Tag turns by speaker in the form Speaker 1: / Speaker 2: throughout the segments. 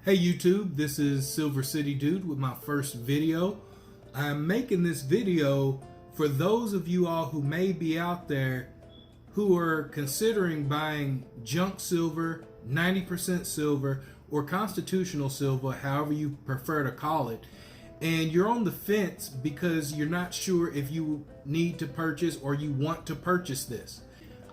Speaker 1: Hey YouTube, this is Silvacity Dude with my first video. I'm making this video for those of you all who may be out there who are considering buying junk silver, 90% silver, or constitutional silver, however you prefer to call it, and you're on the fence because you're not sure if you need to purchase or you want to purchase this.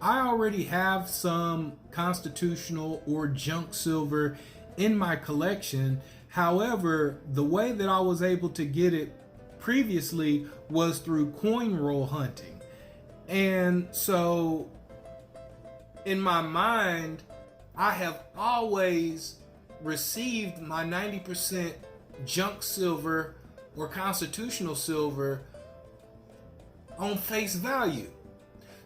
Speaker 1: I already have some constitutional or junk silver in my collection. However, the way that I was able to get it previously was through coin roll hunting. And so in my mind, I have always received my 90% junk silver or constitutional silver on face value.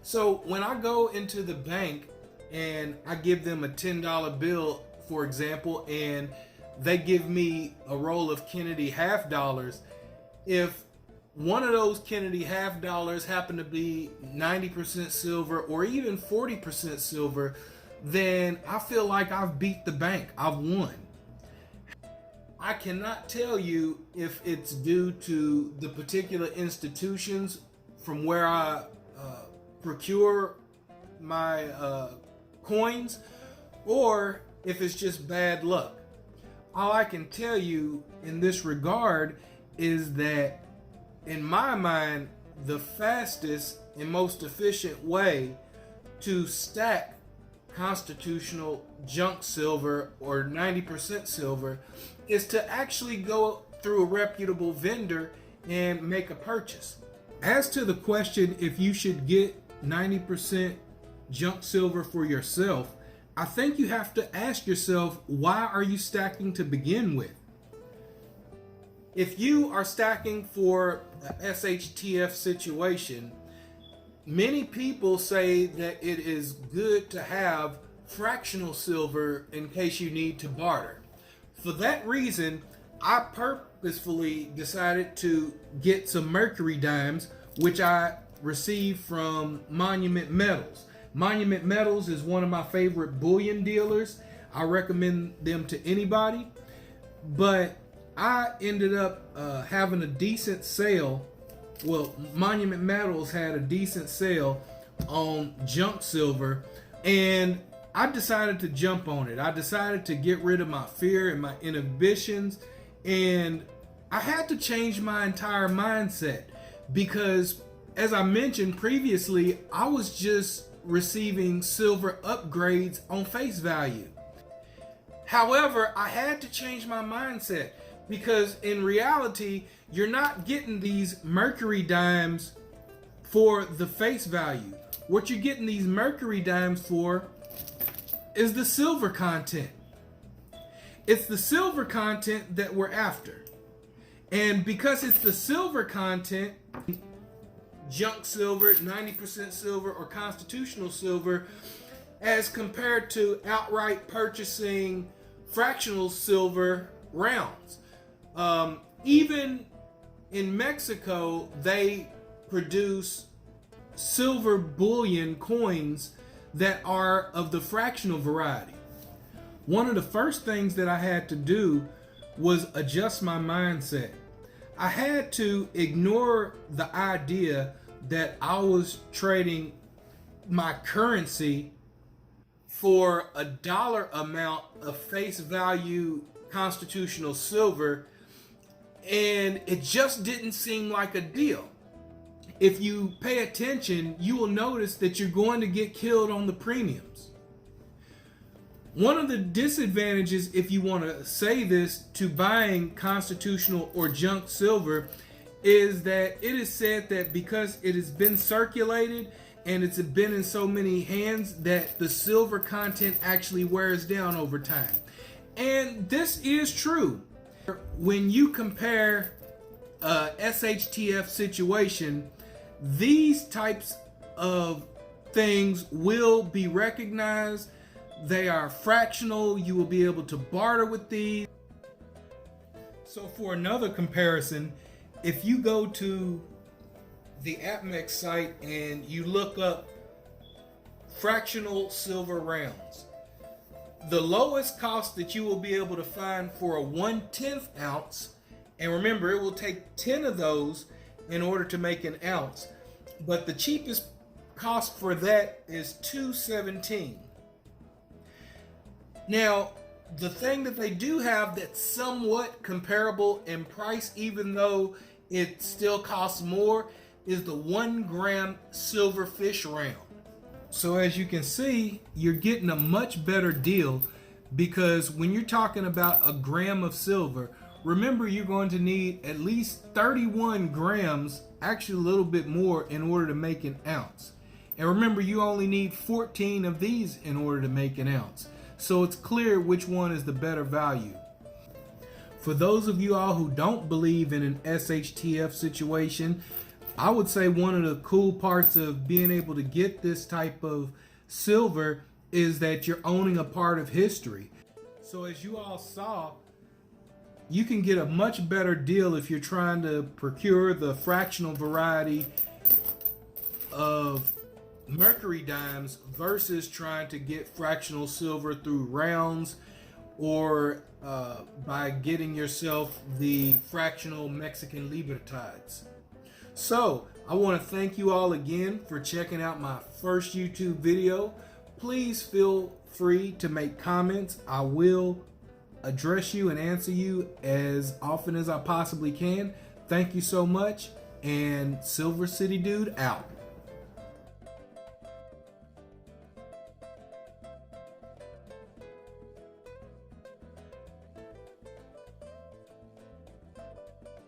Speaker 1: So when I go into the bank and I give them a $10 bill, for example, and they give me a roll of Kennedy half dollars, if one of those Kennedy half dollars happen to be 90% silver or even 40% silver, then I feel like I've beat the bank. I've won. I cannot tell you if it's due to the particular institutions from where I procure my coins, or if it's just bad luck. All I can tell you in this regard is that in my mind, the fastest and most efficient way to stack constitutional junk silver or 90% silver is to actually go through a reputable vendor and make a purchase. As to the question if you should get 90% junk silver for yourself, I think you have to ask yourself, why are you stacking to begin with? If you are stacking for a SHTF situation, many people say that it is good to have fractional silver in case you need to barter. For that reason, I purposefully decided to get some mercury dimes, which I received from Monument Metals. Monument Metals is one of my favorite bullion dealers. I recommend them to anybody. But I ended up having a decent sale. Well, Monument Metals had a decent sale on junk silver, and I decided to jump on it. I decided to get rid of my fear and my inhibitions, and I had to change my entire mindset because, as I mentioned previously, I was just receiving silver upgrades on face value. However, I had to change my mindset because in reality, you're not getting these mercury dimes for the face value. What you're getting these mercury dimes for is the silver content. It's the silver content that we're after. And because it's the silver content, junk silver, 90% silver, or constitutional silver, as compared to outright purchasing fractional silver rounds. Even in Mexico, they produce silver bullion coins that are of the fractional variety. One of the first things that I had to do was adjust my mindset. I had to ignore the idea that I was trading my currency for a dollar amount of face value constitutional silver, and it just didn't seem like a deal. If you pay attention, you will notice that you're going to get killed on the premiums. One of the disadvantages, if you want to say this, to buying constitutional or junk silver is that it is said that because it has been circulated and it's been in so many hands that the silver content actually wears down over time. And this is true. When you compare a SHTF situation, these types of things will be recognized. They are fractional. You will be able to barter with these. So for another comparison, if you go to the APMEX site and you look up fractional silver rounds, The lowest cost that you will be able to find for a 1/10 ounce, and remember, it will take 10 of those in order to make an ounce, but the cheapest cost for that is $2.17. Now, the thing that they do have that's somewhat comparable in price, even though it still costs more, is the 1 gram silver fish round. So as you can see, you're getting a much better deal, because when you're talking about a gram of silver, remember you're going to need at least 31 grams, actually a little bit more, in order to make an ounce. And remember, you only need 14 of these in order to make an ounce. So it's clear which one is the better value. For those of you all who don't believe in an SHTF situation, I would say one of the cool parts of being able to get this type of silver is that you're owning a part of history. So as you all saw, you can get a much better deal if you're trying to procure the fractional variety of mercury dimes versus trying to get fractional silver through rounds, or by getting yourself the fractional Mexican libertades. So I want to thank you all again for checking out my first YouTube video. Please feel free to make comments. I will address you and answer you as often as I possibly can. Thank you so much, and Silvacity Dude out.